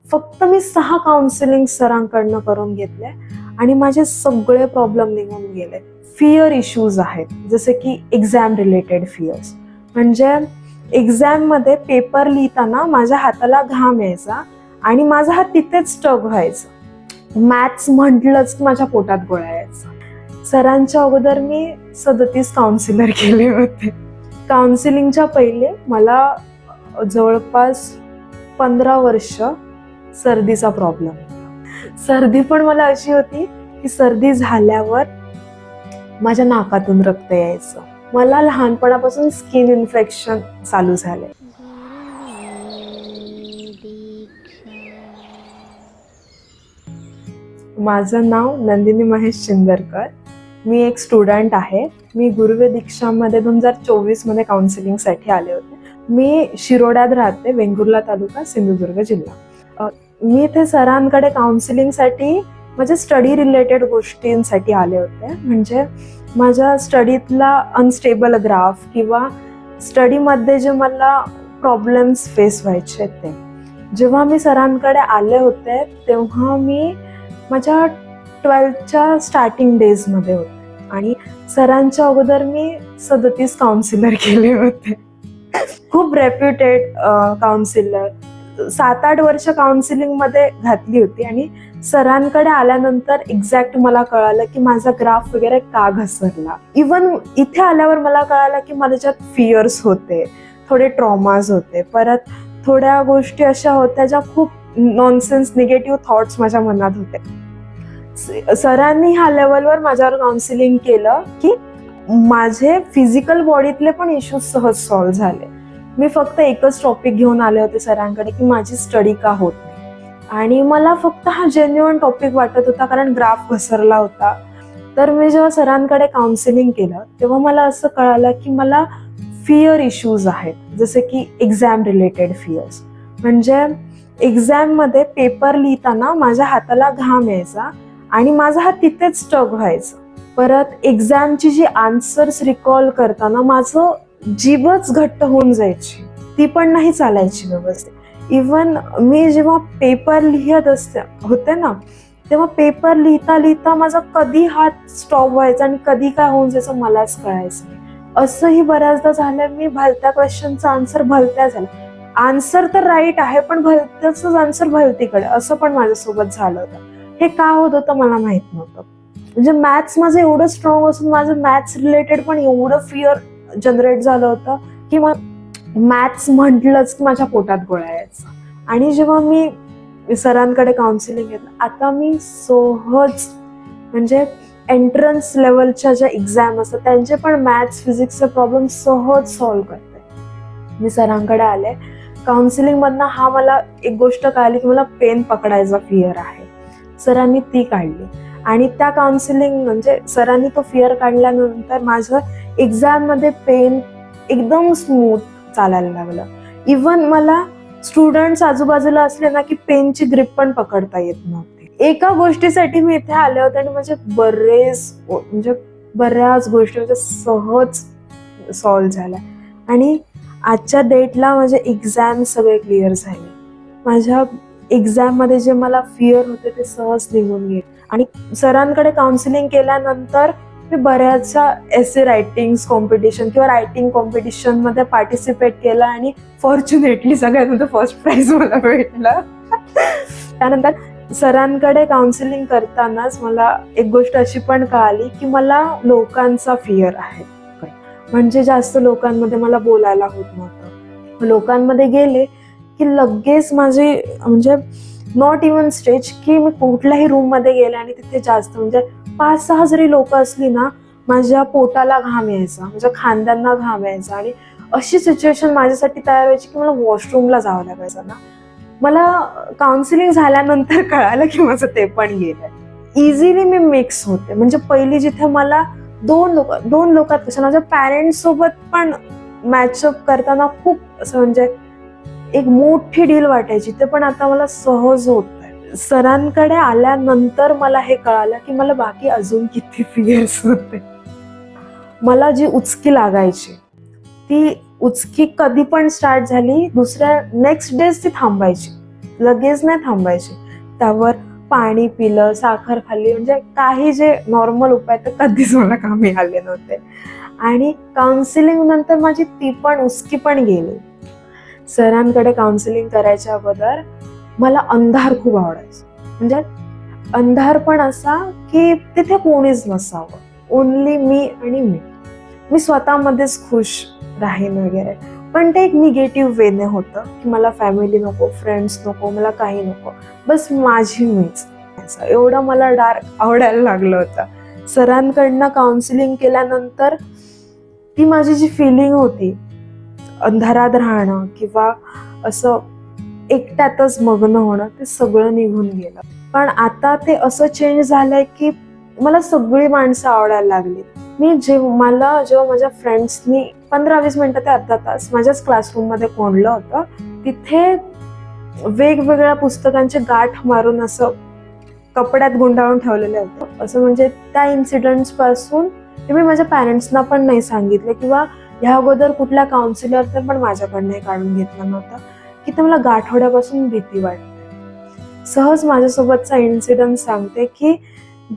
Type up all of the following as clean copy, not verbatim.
फक्त मी 6 काउन्सिलिंग सरांकडनं करून घेतले आणि माझे सगळे प्रॉब्लेम निघून गेले. फिअर इश्यूज आहेत, जसे की एक्झाम रिलेटेड फिअर्स. म्हणजे एक्झाममध्ये पेपर लिहिताना माझ्या हाताला घाम यायचा आणि माझा हात तिथेच स्टक व्हायचा. मॅथ्स म्हटलंच की माझ्या पोटात गोळा यायचा. सरांच्या अगोदर मी 37 काउन्सिलर केले होते. काउन्सिलिंगच्या पहिले मला जवळपास 15 वर्ष सर्दीचा प्रॉब्लेम होता. सर्दी पण मला अशी होती की सर्दी झाल्यावर माझ्या नाकातून रक्त यायचं. मला लहानपणापासून स्किन इन्फेक्शन चालू झाले. माझं नाव नंदिनी महेश चिंदरकर. मी एक स्टुडंट आहे. मी गुरुवे दीक्षामध्ये 2024 मध्ये काउन्सिलिंगसाठी आले होते. मी शिरोड्यात राहते, वेंगुर्ला तालुका, सिंधुदुर्ग जिल्हा. मी इथे सरांकडे काउन्सिलिंगसाठी माझ्या स्टडी रिलेटेड गोष्टींसाठी आले होते. म्हणजे माझ्या स्टडीतला अनस्टेबल ग्राफ किंवा स्टडीमध्ये जे मला प्रॉब्लेम्स फेस व्हायचे ते. जेव्हा मी सरांकडे आले होते तेव्हा मी माझ्या 12th स्टार्टिंग डेजमध्ये होते आणि सरांच्या अगोदर मी 37 काउन्सिलर केले होते. खूप रेप्युटेड काउन्सिलर. 7-8 वर्ष काउन्सिलिंगमध्ये घातली होती आणि सरांकडे आल्यानंतर एक्झॅक्ट मला कळालं की माझा ग्राफ वगैरे का घसरला. इवन इथे आल्यावर मला कळालं की माझ्यात फिअर्स होते, थोडे ट्रॉमाज होते, परत थोड्या गोष्टी अशा होत्या ज्या खूप नॉनसेन्स निगेटिव्ह थॉट्स माझ्या मनात होते. सरांनी ह्या लेवलवर माझ्यावर काउन्सिलिंग केलं की माझे फिजिकल बॉडीतले पण इश्यूज सहज सॉल्व्ह झाले. मी फक्त एकच टॉपिक घेऊन आले होते सरांकडे की माझी स्टडी का होत नाही, आणि मला फक्त हा जेन्युइन टॉपिक वाटत होता कारण ग्राफ घसरला होता. तर मी जेव्हा सरांकडे काउन्सिलिंग केलं तेव्हा मला असं कळालं की मला फिअर इश्यूज आहेत, जसे की एक्झाम रिलेटेड फिअर्स. म्हणजे एक्झाममध्ये पेपर लिहिताना माझ्या हाताला घाम यायचा आणि माझा हात तिथेच स्टक व्हायचा. परत एक्झामची जी आन्सर्स रिकॉल करताना माझं जीभच घट्ट होऊन जायची, ती पण नाही चालायची व्यवस्थित. इवन मी जेव्हा पेपर लिहित होते ना तेव्हा पेपर लिहिता लिहिता माझा कधी हात स्टॉप व्हायचा आणि कधी काय होऊन जायचं मलाच कळायचं नाही. असंही बऱ्याचदा झालं, मी भलत्या क्वेश्चनचा आन्सर भलत्या झाला. आन्सर तर राईट आहे पण भलत्याच आन्सर भलतीकडे, असं पण माझ्यासोबत झालं होतं. हे का होत होतं मला माहित नव्हतं. म्हणजे मॅथ्स माझं एवढं स्ट्रॉंग असून माझं मॅथ्स रिलेटेड पण एवढं फिअर जनरेट झालं होतं की मॅथ्स म्हटलंच की माझ्या पोटात गोळा यायचा. आणि जेव्हा मी सरांकडे काउन्सिलिंग घेतलं, आता मी सहज म्हणजे एंट्रन्स लेवलच्या ज्या एक्झाम असतात त्यांचे पण मॅथ्स फिजिक्सचे प्रॉब्लेम सहज सॉल्व्ह करते. मी सरांकडे आले काउन्सिलिंग मधनं, हा मला एक गोष्ट कळाली की मला पेन पकडायचा फिअर आहे. सरांनी ती काढली आणि त्या काउन्सिलिंग म्हणजे सरांनी तो फिअर काढल्यानंतर माझं एक्झाममध्ये पेन एकदम स्मूथ चालायला लागलं. इवन मला स्टुडंट्स आजूबाजूला असले ना की पेनची ग्रिप पण पकडता येत नव्हती. एका गोष्टीसाठी मी इथे आले होते आणि माझे बऱ्याच गोष्टी म्हणजे सहज सॉल्व्ह झाल्या आणि आजच्या डेटला माझे एक्झाम सगळे क्लिअर झाले. माझ्या एक्झाममध्ये जे मला फिअर होते ते सहज निघून गेले. आणि सरांकडे काउन्सिलिंग केल्यानंतर मी बऱ्याचशा एसे रायटिंग कॉम्पिटिशन किंवा रायटिंग कॉम्पिटिशन मध्ये पार्टिसिपेट केलं आणि फॉर्च्युनेटली सगळ्यात फर्स्ट प्राइज मला भेटलं. त्यानंतर सरांकडे काउन्सिलिंग करतानाच मला एक गोष्ट अशी पण कळाली की मला लोकांचा फिअर आहे. म्हणजे जास्त लोकांमध्ये मला बोलायला होत नव्हतं. लोकांमध्ये गेले की लगेच माझी म्हणजे नॉट इवन स्टेज की मी कुठल्याही रूम मध्ये गेले आणि तिथे जास्त म्हणजे 5-6 जरी लोक असली ना माझ्या पोटाला घाम यायचा, माझ्या खांद्यांना घाम यायचा आणि अशी सिच्युएशन माझ्यासाठी तयार व्हायची की मला वॉशरूमला जावं लागायचं ना. मला काउन्सिलिंग झाल्यानंतर कळालं की माझं ते पण गेलंय. इझिली मी मिक्स होते. म्हणजे पहिली जिथे मला दोन लोकात कसं माझ्या पॅरेंट्स सोबत पण मॅचअप करताना खूप असं म्हणजे एक मोठी डील वाटायची, ते पण आता मला सहज होत आहे. सरांकडे आल्यानंतर मला हे कळालं की मला बाकी अजून किती फिअर्स होते. मला जी उचकी लागायची ती उचकी कधी पण स्टार्ट झाली, दुसऱ्या नेक्स्ट डेज ती थांबायची. लगेच नाही थांबायची. त्यावर पाणी पिलं, साखर खाल्ली, म्हणजे काही जे नॉर्मल उपाय तर कधीच मला कामी आले नव्हते. आणि काउन्सिलिंग नंतर माझी ती पण उसकी पण गेली. सरांकडे काउन्सिलिंग करायच्या अगोदर मला अंधार खूप आवडायचा. म्हणजे अंधार पण असा की तिथे कोणीच नसावं, ओनली मी आणि मी स्वतःमध्येच खुश राहीन वगैरे. पण ते एक निगेटिव्ह वेने होतं की मला फॅमिली नको, फ्रेंड्स नको, मला काही नको, बस माझी मीच. एवढं मला डार्क आवडायला लागलं होतं. सरांकडनं काउन्सिलिंग केल्यानंतर ती माझी जी फिलिंग होती अंधारात राहणं किंवा असं एकट्यातच मग्न होणं, ते सगळं निघून गेलं. पण आता ते असं चेंज झालंय की मला सगळी माणसं आवडायला लागली. जेव्हा माझ्या फ्रेंड्सनी 15-20 मिनिटं ते अर्धा तास माझ्याच क्लासरूम मध्ये कोंडलं होतं, तिथे वेगवेगळ्या पुस्तकांचे गाठ मारून असं कपड्यात गुंडाळून ठेवलेले होतं. असं म्हणजे त्या इन्सिडेंट्स पासून मी माझ्या पॅरेंट्सना पण नाही सांगितलं किंवा ह्या अगोदर कुठल्या काउन्सिलरने पण माझ्याकडनं काढून घेतलं नव्हतं की ते मला गाठोड्यापासून भीती वाटते. सहज माझ्यासोबतचा इन्सिडेंट सांगते की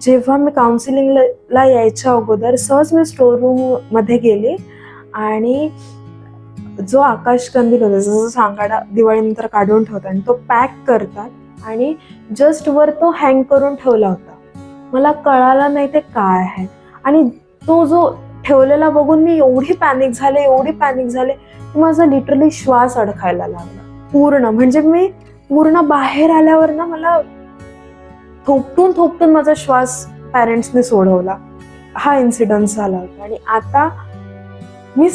जेव्हा मी काउन्सिलिंगला यायच्या अगोदर सहज मी स्टोर रूम मध्ये गेले आणि जो आकाश कंदील होता, जसं सांगाडा दिवाळीनंतर काढून ठेवतात आणि तो पॅक करतात आणि जस्ट वर तो हँग करून ठेवला होता. मला कळालं नाही ते काय आहे. आणि तो जो ठेवलेला बघून मी एवढी पॅनिक झाले की माझा लिटरली श्वास अडकायला लागला पूर्ण. म्हणजे मी पूर्ण बाहेर आल्यावर ना मला थोपटून माझा श्वास पॅरेंट्सने सोडवला. हा इन्सिडन्स झाला होता. आणि आता मी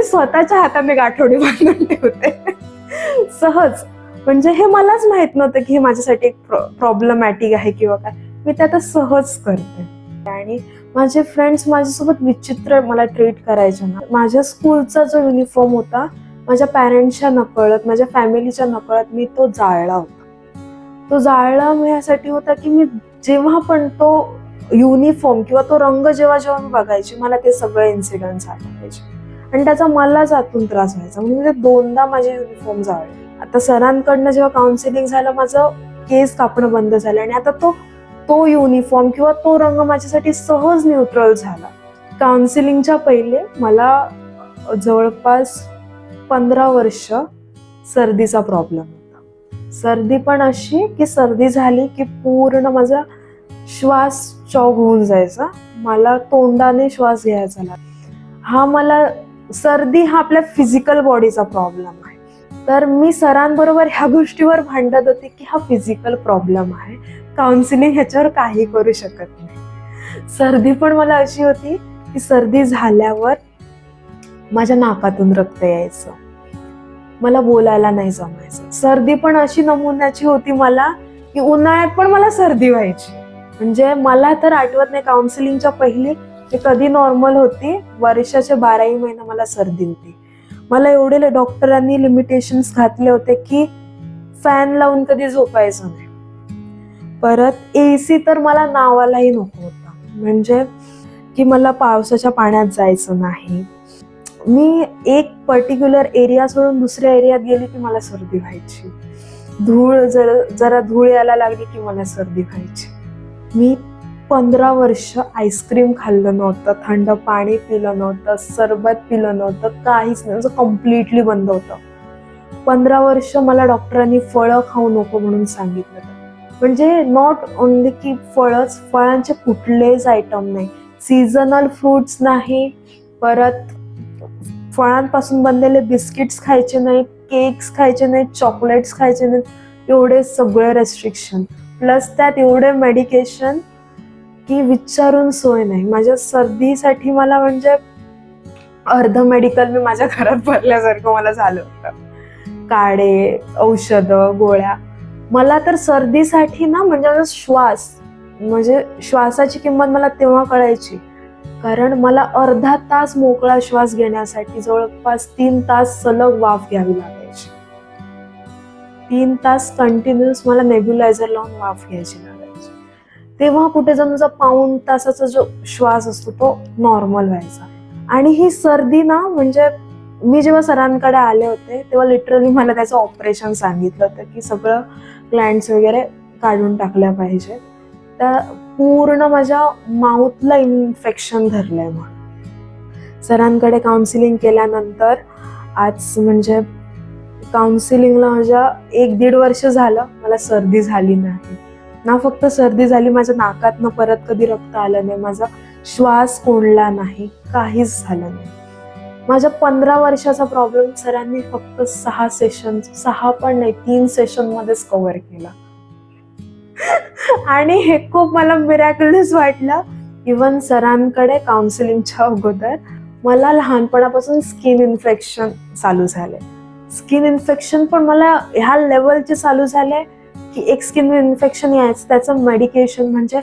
स्वतःच्या हाताने गाठोडी बांधून ठेवते सहज. म्हणजे हे मलाच माहित नव्हतं की हे माझ्यासाठी एक प्रॉब्लेमॅटिक आहे किंवा काय. मी ते आता सहज करते. आणि माझे फ्रेंड्स माझ्यासोबत विचित्र मला ट्रीट करायचे ना. माझ्या स्कूलचा जो युनिफॉर्म होता, माझ्या पॅरेंट्सच्या नकळत, माझ्या फॅमिलीच्या नकळत मी तो जाळला होता. तो जाळला यासाठी होता की मी जेव्हा पण तो युनिफॉर्म किंवा तो रंग जेव्हा मी बघायची, मला ते सगळे इन्सिडेंट्स आठवायचे आणि त्याचा मलाच आतून त्रास व्हायचा. म्हणजे मी 2दा माझे युनिफॉर्म जाळले. आता सरांकडनं जेव्हा काउन्सिलिंग झालं, माझं केस कापणं बंद झालं आणि आता तो युनिफॉर्म किंवा तो रंग माझ्यासाठी सहज न्यूट्रल झाला. काउन्सिलिंगच्या पहिले मला जवळपास 15 वर्ष सर्दीचा प्रॉब्लेम होता. सर्दी पण अशी की सर्दी झाली की पूर्ण माझा श्वास चॉक होऊन जायचा. मला तोंडाने श्वास घ्यायचा लागला. सर्दी हा आपल्या फिजिकल बॉडीचा प्रॉब्लेम आहे. तर मी सरांबरोबर ह्या गोष्टीवर भांडत होते की हा फिजिकल प्रॉब्लेम आहे, काउन्सिलिंग ह्याच्यावर काही करू शकत नाही. सर्दी पण मला अशी होती की सर्दी झाल्यावर माझ्या नाकातून रक्त यायचं, मला बोलायला नाही जमायचं. सर्दी पण अशी नमुन्याची होती मला की उन्हाळ्यात पण मला सर्दी व्हायची. म्हणजे मला तर आठवत नाही काउन्सिलिंगच्या पहिली मी कधी नॉर्मल होती. वर्षाचे 12 महिने मला सर्दी होती. मला एवढे डॉक्टरांनी लिमिटेशन्स घातले होते की फॅन लावून कधी झोपायचं नाही. परत एसी तर मला नावालाही नको होता. म्हणजे की मला पावसाच्या पाण्यात जायचं नाही. मी एक पर्टिक्युलर एरिया सोडून दुसऱ्या एरियात गेली की मला सर्दी व्हायची. जरा धूळ यायला लागली की मला सर्दी व्हायची. मी 15 वर्ष आईस्क्रीम खाल्लं नव्हतं, थंड पाणी पिलं नव्हतं, सरबत पिलं नव्हतं, काहीच नाही. म्हणजे कम्प्लिटली बंद होतं. 15 वर्ष मला डॉक्टरांनी फळं खाऊ नको म्हणून सांगितलं. म्हणजे नॉट ओनली की फळांचे कुठलेच आयटम नाही, सीझनल फ्रुट्स नाही, परत फळांपासून बनलेले बिस्किट्स खायचे नाही, केक्स खायचे नाहीत, चॉकलेट्स खायचे नाहीत. एवढे सगळे रेस्ट्रिक्शन, प्लस त्यात एवढे मेडिकेशन की विचारून सोय नाही. माझ्या सर्दीसाठी मला म्हणजे अर्ध मेडिकल मी माझ्या घरात भरल्यासारखं मला झालं होतं. काढे, औषधं, गोळ्या. मला तर सर्दीसाठी ना म्हणजे श्वासाची किंमत मला तेव्हा कळायची, कारण मला अर्धा तास मोकळा श्वास घेण्यासाठी जवळपास 3 तास सलग वाफ घ्यावी लागायची. 3 तास कंटिन्युअस मला नेब्युलायझर लावून वाफ घ्यायची लागायची. तेव्हा कुठे जणूचा पाऊण तासाचा जो श्वास असतो तो नॉर्मल व्हायचा. आणि ही सर्दी ना म्हणजे मी जेव्हा सरांकडे आले होते तेव्हा लिटरली मला त्याचं ऑपरेशन सांगितलं होतं की सगळं क्लायंट्स वगैरे काढून टाकल्या पाहिजे. तर पूर्ण माझ्या माउथला इन्फेक्शन धरलंय. मग सरांकडे काउन्सिलिंग केल्यानंतर आज म्हणजे काउन्सिलिंगला माझ्या 1-1.5 वर्ष झालं, मला सर्दी झाली नाही ना. फक्त सर्दी झाली, माझ्या नाकातनं परत कधी रक्त आलं नाही, माझा श्वास कोंडला नाही, काहीच झालं नाही. माझ्या 15 वर्षाचा प्रॉब्लेम सरांनी फक्त 6 सेशन, 6 पण नाही 3 सेशन मध्येच कव्हर केला. आणि हे खूप मला मिरॅक्युलस वाटलं. इव्हन सरांकडे काउन्सिलिंगच्या अगोदर मला लहानपणापासून स्किन इन्फेक्शन चालू झाले. स्किन इन्फेक्शन पण मला ह्या लेवलचे चालू झाले की एक स्किन इन्फेक्शन यायचं, त्याचं मेडिकेशन म्हणजे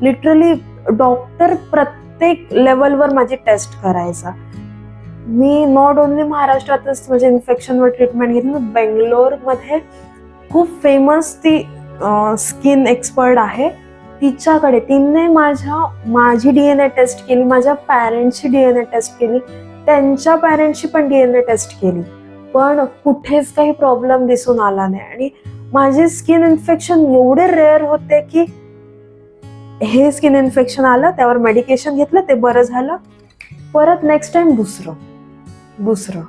लिटरली डॉक्टर प्रत्येक लेवलवर माझी टेस्ट करायचा. मी नॉट ओनली महाराष्ट्रातच म्हणजे इन्फेक्शनवर ट्रीटमेंट घेतली, बेंगलोरमध्ये खूप फेमस ती स्किन एक्सपर्ट आहे, तिच्याकडे तिने माझी DNA टेस्ट केली, माझ्या पॅरेंट्सची DNA टेस्ट केली, त्यांच्या पॅरेंट्सची पण DNA टेस्ट केली, पण कुठेच काही प्रॉब्लेम दिसून आला नाही. आणि माझे स्किन इन्फेक्शन एवढे रेअर होते की हे स्किन इन्फेक्शन आलं, त्यावर मेडिकेशन घेतलं, ते बरं झालं, परत नेक्स्ट टाइम दुसरं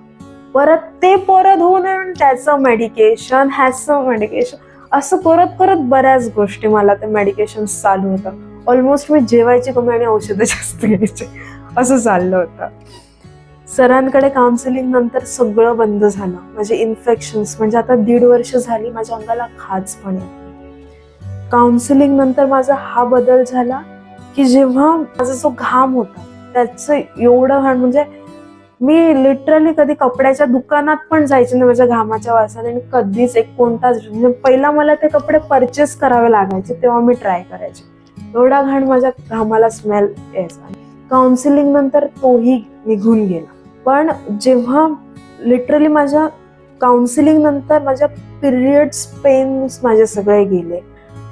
परत ते परत होऊन त्याचं मेडिकेशन, ह्याचं मेडिकेशन, असं करत करत बऱ्याच गोष्टी मला ते मेडिकेशन चालू होतं. ऑलमोस्ट मी जेवायची कमी आणि औषधं जास्त घ्यायचे, असं चाललं होतं. सरांकडे काउन्सिलिंग नंतर सगळं बंद झालं. माझे इन्फेक्शन्स म्हणजे आता 1.5 वर्ष झाली माझ्या अंगाला खाज पण येत. काउन्सिलिंग नंतर माझा हा बदल झाला की जेव्हा माझा जो घाम होता त्याचं एवढं घाण, म्हणजे मी लिटरली कधी कपड्याच्या दुकानात पण जायचे नाही माझ्या घामाच्या वासाने. आणि कधीच एक कोणताच म्हणजे पहिला मला ते कपडे परचेस करावे लागायचे तेव्हा मी ट्राय करायचे, एवढा घाण माझ्या घामाला स्मेल यायचा. काउन्सिलिंग नंतर तोही निघून गेला. पण जेव्हा लिटरली माझ्या काउन्सिलिंग नंतर माझ्या पिरियड्स पेन्स माझे सगळे गेले.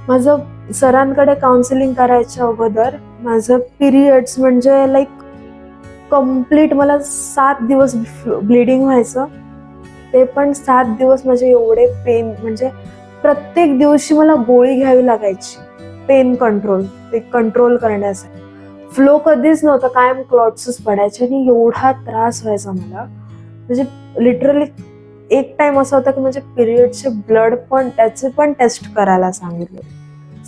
माझं सरांकडे काउन्सिलिंग करायच्या अगोदर माझं पिरियड्स म्हणजे लाईक कम्प्लीट मला 7 दिवस ब्लिडिंग व्हायचं, ते पण 7 दिवस माझे एवढे पेन, म्हणजे प्रत्येक दिवशी मला गोळी घ्यावी लागायची पेन कंट्रोल करण्यासाठी. फ्लो कधीच नव्हता, कायम क्लॉट्सच पडायचे आणि एवढा त्रास व्हायचा मला. म्हणजे लिटरली एक टाइम असा होता की म्हणजे पिरियडचे ब्लड पण त्याचे पण टेस्ट करायला सांगितले.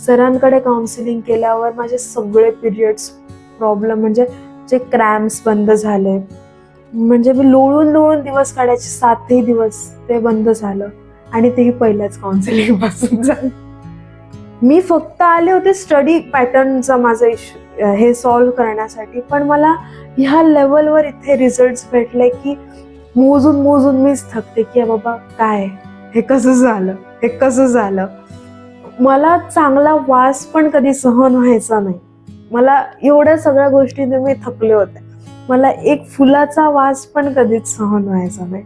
सरांकडे काउन्सिलिंग केल्यावर माझे सगळे पिरियड्स प्रॉब्लेम म्हणजे जे क्रॅम्प्स बंद झाले, म्हणजे मी लोळून दिवस काढायचे 7ही दिवस, ते बंद झालं. आणि तेही पहिल्याच काउन्सिलिंग पासून झालं. मी फक्त आले होते स्टडी पॅटर्नचा माझा इश्यू हे सॉल्व्ह करण्यासाठी, पण मला ह्या लेवलवर इथे रिझल्ट भेटले की मोजून मीच थकते की बाबा काय हे कसं झालं. मला चांगला वास पण कधी सहन व्हायचा नाही. मला एवढ्या सगळ्या गोष्टीने मी थकले होते. मला एक फुलाचा वास पण कधीच सहन व्हायचा नाही.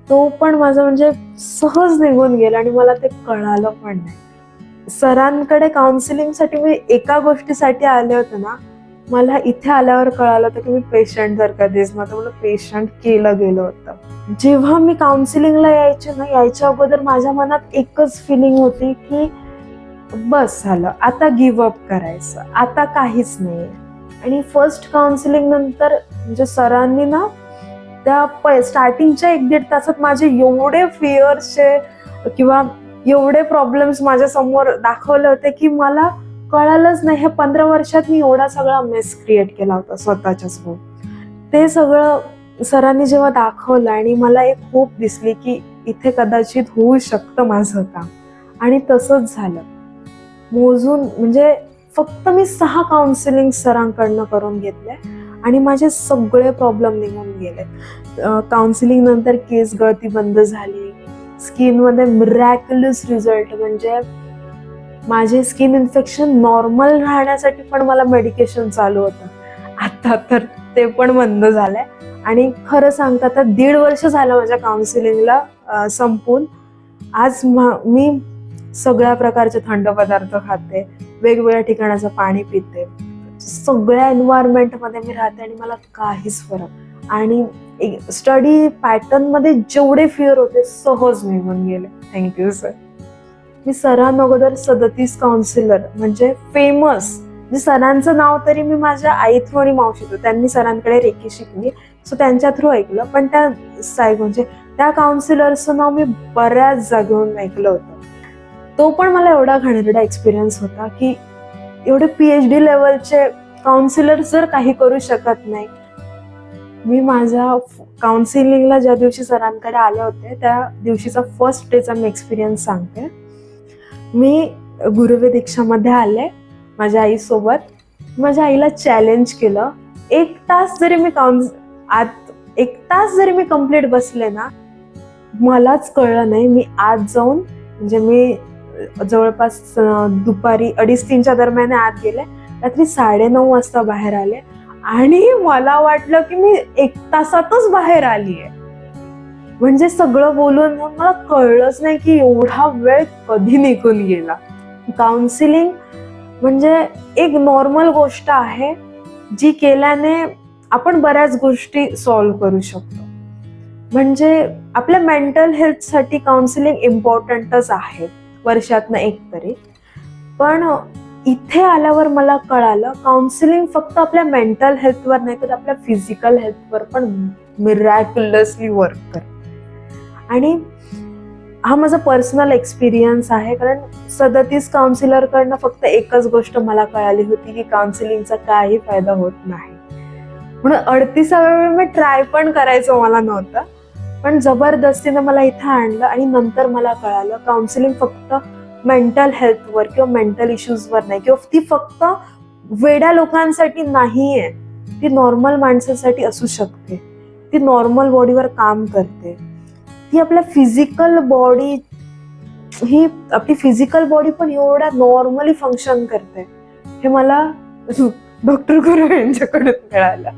तो पण माझा म्हणजे सहज निघून गेला आणि मला ते कळालं पण नाही. सरांकडे काउन्सिलिंगसाठी मी एका गोष्टीसाठी आले होते ना, मला इथे आल्यावर कळालं होतं की मी पेशंट जर कधीच नव्हतं, मला पेशंट केलं गेलं होतं. जेव्हा मी काउन्सिलिंगला यायच्या अगोदर माझ्या मनात एकच फिलिंग होती की बस झालं, आता गिव्ह अप करायचं, आता काहीच नाही. आणि फर्स्ट काउन्सिलिंग नंतर म्हणजे सरांनी ना त्या स्टार्टिंगच्या 1-1.5 तासात माझे एवढे फिअर्सचे किंवा एवढे प्रॉब्लेम्स माझ्या समोर दाखवले होते की मला कळालंच नाही, हे 15 वर्षात मी एवढा सगळा मेस क्रिएट केला होता स्वतःच्या समोर. ते सगळं सरांनी जेव्हा दाखवलं आणि मला एक होप दिसली की इथे कदाचित होऊ शकतं माझं काम, आणि तसंच झालं. मोजून म्हणजे फक्त मी 6 काउन्सिलिंग सरांकडनं करून घेतले आणि माझे सगळे प्रॉब्लेम निघून गेले. काउन्सिलिंग नंतर केस गळती बंद झाली, स्किनमध्ये मिरॅक्युलस रिझल्ट, म्हणजे माझे स्किन इन्फेक्शन नॉर्मल राहण्यासाठी पण मला मेडिकेशन चालू होतं, आता तर ते पण बंद झालंय. आणि खरं सांगता तर 1.5 वर्ष झालं माझ्या काउन्सिलिंगला संपून. आज मी सगळ्या प्रकारचे थंड पदार्थ खाते, वेगवेगळ्या ठिकाणाचं पाणी पिते, सगळ्या एन्व्हायरमेंटमध्ये मी राहते आणि मला काहीच फरक. आणि स्टडी पॅटर्न मध्ये जेवढे फिअर होते सहज निघून गेले. Thank you sir. मी सरांअगोदर 37 काउन्सिलर म्हणजे फेमस, म्हणजे सरांचं नाव तरी मी माझ्या आई थ्रू आणि मावशी थ्रू, त्यांनी सरांकडे रेकी शिकली सो त्यांच्या थ्रू ऐकलं, पण त्या म्हणजे त्या काउन्सिलरचं नाव मी बऱ्याच जागेहून ऐकलं होतं. तो पण मला एवढा घाणेरडा एक्सपिरियन्स होता की एवढे PhD लेवलचे काउन्सिलर जर काही करू शकत नाही. मी माझ्या काउन्सिलिंगला ज्या दिवशी सरांकडे आले होते त्या दिवशीचा फर्स्ट डेचा मी एक्सपिरियन्स सांगते. मी गुरुवेद दीक्षामध्ये आले माझ्या आईसोबत. माझ्या आईला चॅलेंज केलं, 1 तास जरी मी 1 तास जरी मी कंप्लीट बसले ना, मलाच कळलं नाही मी आत जाऊन, म्हणजे मी जवळपास दुपारी 2:30-3च्या दरम्यान आत गेले, रात्री 9:30 वाजता बाहेर आले आणि मला वाटलं की मी 1 तासातच बाहेर आलीये. म्हणजे सगळं बोलून मला कळलंच नाही की एवढा वेळ कधी निघून गेला. काउन्सिलिंग म्हणजे एक नॉर्मल गोष्ट आहे जी केल्याने आपण बऱ्याच गोष्टी सॉल्व्ह करू शकतो. म्हणजे आपल्या मेंटल हेल्थसाठी काउन्सिलिंग इम्पॉर्टंटच आहे, वर्षातनं एक तरी. पण इथे आल्यावर मला कळालं काउन्सिलिंग फक्त आपल्या मेंटल हेल्थवर नाही तर आपल्या फिजिकल हेल्थवर पण मिरॅक्युलसली वर्क करते. आणि हा माझा पर्सनल एक्सपिरियन्स आहे, कारण 37 काउन्सिलरकडनं फक्त एकच गोष्ट मला कळाली होती की काउन्सिलिंगचा काही फायदा होत नाही. म्हणून 38व्या वेळी मी ट्राय पण करायचं मला नव्हतं, पण जबरदस्तीनं मला इथं आणलं आणि नंतर मला कळालं काउन्सिलिंग फक्त मेंटल हेल्थवर किंवा मेंटल इश्यूजवर नाही, किंवा ती फक्त वेड्या लोकांसाठी नाहीये, ती नॉर्मल माणसासाठी असू शकते. ती नॉर्मल बॉडीवर काम करते. ती आपल्या फिजिकल बॉडी, ही आपली फिजिकल बॉडी पण एवढ्या नॉर्मली फंक्शन करते, हे मला डॉक्टर गुरु यांच्याकडून मिळालं.